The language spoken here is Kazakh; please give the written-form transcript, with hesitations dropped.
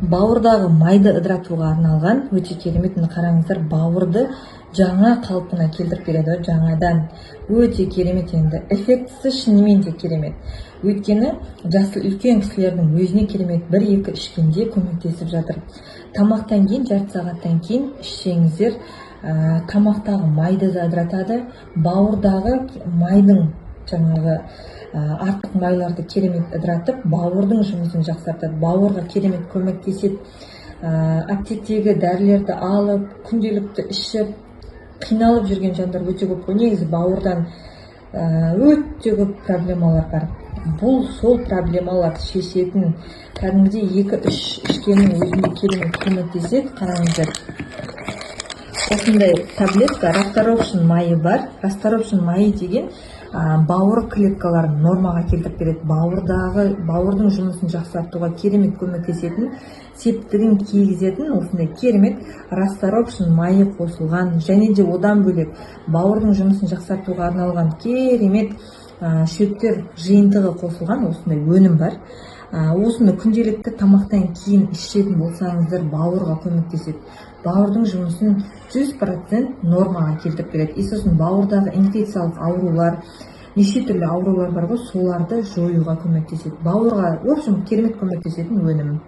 Бауырдағы майды ыдыратуға арналған өте керемет. Міне қараңыздар, бауырды жаңа қалпына келтіріп береді. Жаңадан өте керемет, енді эффектісі шынымен де керемет. Өйткені жасы үлкен кісілердің өзіне керемет 1-2 ішкенде көмектесіп жатыр. Тамақтан кейін, жарты сағаттан кейін ішсеңіздер, тамақтағы майды ыдыратады, бауырдағы майдың жаңағы артық майларды керемет ыдыратып, бауырдың жұмысын жақсартады, бауырға керемет көмектеседі. Аптектегі дәрілерді алып, күнделікті ішіп, қиналып жүрген жандар өте көп қой. Негізі бауырдан өте көп проблемалар бар. Бұл сол проблемаларды шешетін, кәдімгідей 2-3 ішкеннің өзінде керемет көмектеседі. Қараңыздар, осындай таблетка расторопшин майы бар. Расторопшин майы деген бауыр клеткаларын нормаға келтіріп береді. Бауырдың жұмысын жақсартуға керемет көмектесетін, септігін кигізетін осындай керемет расторопшин майы қосылған. Және де одан бөлек бауырдың жұмысын жақсартуға арналған керемет шөптер жиынтығы қосылған осындай өнім бар. Осыны күнделікті тамақтан кейін ішетін болсаңыздар, бауырға көмектеседі. Бауырдың жұмысын 100% нормаға келтіріп береді. Сосын бауырдағы инфекциялық аурулар, неше түрлі аурулар бар ғой, соларды жоюға көмектеседі. Бауырға, в общем, керемет көмектесетін өнім.